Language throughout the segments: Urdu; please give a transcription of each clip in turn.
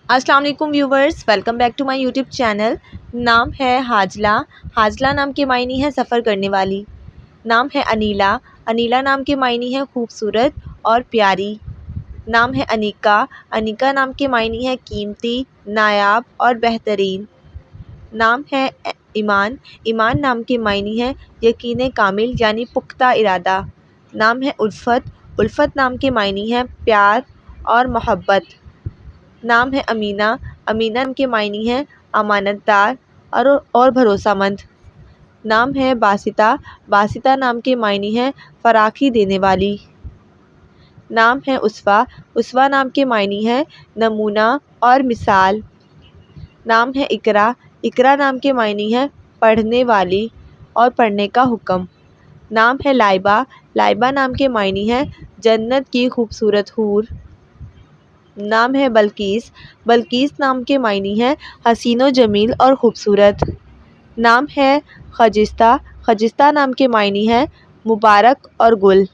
السلام علیکم viewers, welcome back to my YouTube channel. نام ہے حاجلہ۔ حاجلہ نام کے معنی ہے سفر کرنے والی۔ نام ہے انیلا۔ انیلا نام کے معنی ہے خوبصورت اور پیاری۔ نام ہے انیکا۔ انیکا نام کے معنی ہے قیمتی، نایاب اور بہترین۔ نام ہے ایمان۔ ایمان نام کے معنی ہے یقین کامل یعنی پختہ ارادہ۔ نام ہے الفت۔ الفت نام کے معنی ہے پیار اور محبت۔ نام ہے امینہ۔ امینہ نام کے معنی ہے امانت دار اور بھروسہ مند۔ نام ہے باسطہ۔ باسطہ نام کے معنی ہے فراخی دینے والی۔ نام ہے اسوہ۔ اسوہ نام کے معنی ہے نمونہ اور مثال۔ نام ہے اقرا۔ اقرا نام کے معنی ہے پڑھنے والی اور پڑھنے کا حکم۔ نام ہے لائبہ۔ لائبہ نام کے معنی ہے جنت کی خوبصورت حور۔ نام ہے بلقیس۔ بلقیس نام کے معنی ہے حسین و جمیل اور خوبصورت۔ نام ہے خجستہ۔ خجستہ نام کے معنی ہے مبارک اور گل۔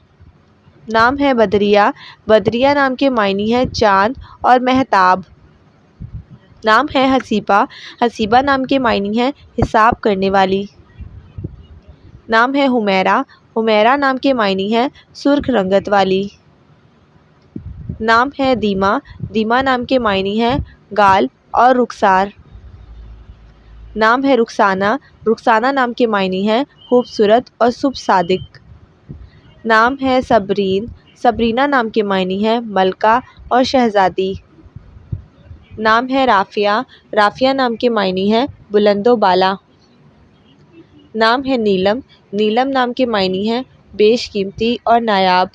نام ہے بدریہ۔ بدریہ نام کے معنی ہے چاند اور مہتاب۔ نام ہے حسیبہ۔ حسیبہ نام کے معنی ہے حساب کرنے والی۔ نام ہے حمیرہ۔ حمیرہ نام کے معنی ہے سرخ رنگت والی۔ نام ہے دیمہ۔ دیمہ نام کے معنی ہے گال اور رخسار۔ نام ہے رخسانہ۔ رخسانہ نام کے معنی ہے خوبصورت اور صبح صادق۔ نام ہے صبرین۔ صبرینہ نام کے معنی ہے ملکہ اور شہزادی۔ نام ہے رافعہ۔ رافعہ نام کے معنی ہے بلند و بالا۔ نام ہے نیلم۔ نیلم نام کے معنی ہے بیش قیمتی اور نایاب۔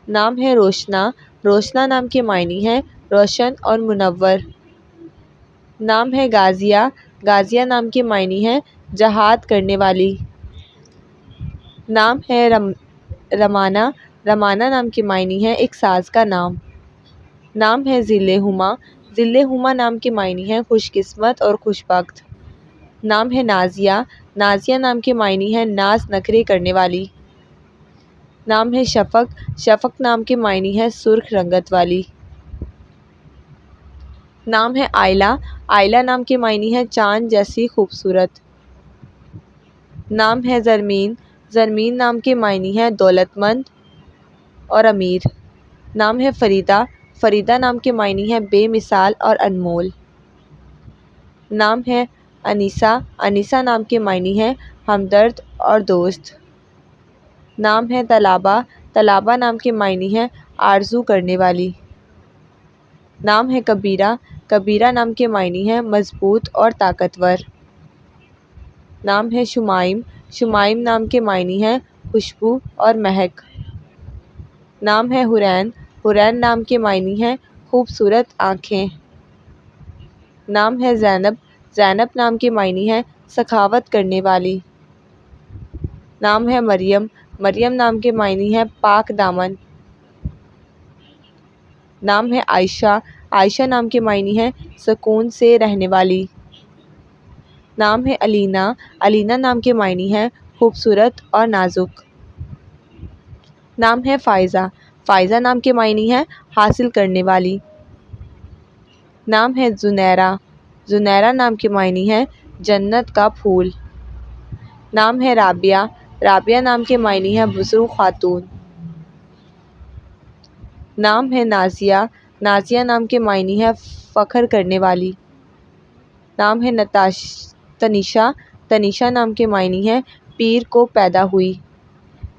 نام ہے روشنا۔ روشنا نام کے معنی ہے روشن اور منور۔ نام ہے غازیہ۔ غازیہ نام کے معنی ہے جہاد کرنے والی۔ نام ہے رمانہ۔ رمانہ نام کے معنی ہے ایک ساز کا نام۔ نام ہے ذل ہما۔ ذل ہما نام کے معنی ہے خوش قسمت اور خوش بخت۔ نام ہے نازیہ۔ نازیہ نام کے معنی ہے ناز نخرے کرنے والی۔ نام ہے شفق۔ شفق نام کے معنی ہے سرخ رنگت والی۔ نام ہے آئلہ۔ آئلہ نام کے معنی ہے چاند جیسی خوبصورت۔ نام ہے زرمین۔ زرمین نام کے معنی ہے دولت مند اور امیر۔ نام ہے فریدہ۔ فریدہ نام کے معنی ہے بے مثال اور انمول۔ نام ہے انیسہ۔ انیسہ نام کے معنی ہے ہمدرد اور دوست۔ نام ہے طلابہ۔ طلابہ نام کے معنی ہے آرزو کرنے والی۔ نام ہے کبیرہ۔ کبیرہ نام کے معنی ہے مضبوط اور طاقتور۔ نام ہے شمائم۔ شمائم نام کے معنی ہے خوشبو اور مہک۔ نام ہے حرین۔ حرین نام کے معنی ہے خوبصورت آنکھیں۔ نام ہے زینب۔ زینب نام کے معنی ہے سخاوت کرنے والی۔ نام ہے مریم۔ مریم نام کے معنی ہے پاک دامن۔ نام ہے عائشہ۔ عائشہ نام کے معنی ہے سکون سے رہنے والی۔ نام ہے علینا۔ علینا نام کے معنی ہے خوبصورت اور نازک۔ نام ہے فائزہ۔ فائزہ نام کے معنی ہے حاصل کرنے والی۔ نام ہے زنیرہ۔ زنیرہ نام کے معنی ہے جنت کا پھول۔ نام ہے رابعہ۔ رابعہ نام کے معنی ہے بزرگ خاتون۔ نام ہے نازیہ۔ نازیہ نام کے معنی ہے فخر کرنے والی۔ نام ہے تنیشا۔ تنیشا نام کے معنی ہے پیر کو پیدا ہوئی۔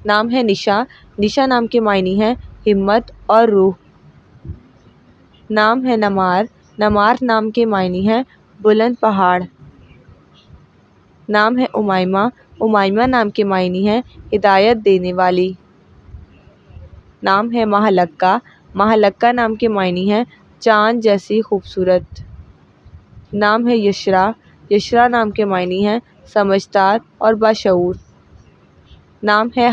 نام ہے نشا۔ نشا نام کے معنی ہے ہمت اور روح۔ نام ہے نمار۔ نمار نام کے معنی ہے بلند پہاڑ۔ نام ہے امائمہ۔ امائمہ نام کے معنی ہے ہدایت دینے والی۔ نام ہے مہلکہ۔ مہلکہ نام کے معنی ہے چاند جیسی خوبصورت۔ نام ہے یسریٰ۔ یسریٰ نام کے معنی ہے سمجھدار اور باشعور۔ نام ہے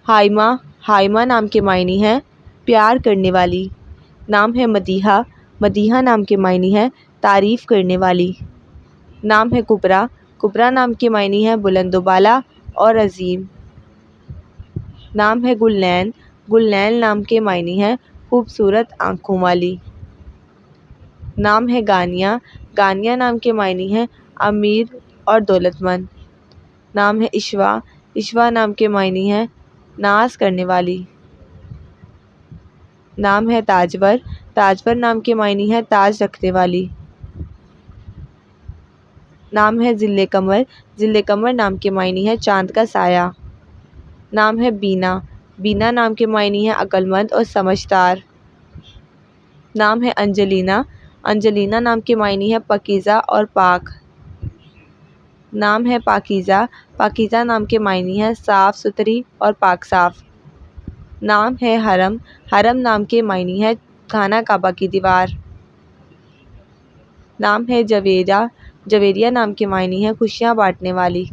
ہائمہ۔ ہائمہ نام کے معنی ہے پیار کرنے والی۔ نام ہے مدیحہ۔ مدیحہ نام کے معنی ہے تعریف کرنے والی۔ نام ہے کبریٰ۔ کبریٰ نام کے معنی ہے بلند و بالا اور عظیم۔ نام ہے گلنین۔ گلنین نام کے معنی ہے خوبصورت آنکھوں والی۔ نام ہے گانیہ، گانیہ نام کے معنی ہیں امیر اور دولت مند۔ نام ہے عشوہ، عشوہ نام کے معنی ہیں ناز کرنے والی۔ نام ہے تاجور، تاجور نام کے معنی ہیں تاج رکھنے والی۔ نام ہے ذل قمر، ذل قمر نام کے معنی ہیں چاند کا سایہ۔ نام ہے بینا، بینا نام کے معنی ہیں عقل مند اور سمجھدار۔ نام ہے انجلینا، انجلینا نام کے معنی ہیں پاکیزہ اور پاک۔ نام ہے پاکیزہ، پاکیزہ نام کے معنی ہیں صاف ستھری اور پاک صاف۔ نام ہے حرم، حرم نام کے معنی ہیں خانہ کعبہ کی دیوار۔ نام ہے جویریہ، جویریہ نام کے معنی ہیں خوشیاں بانٹنے والی۔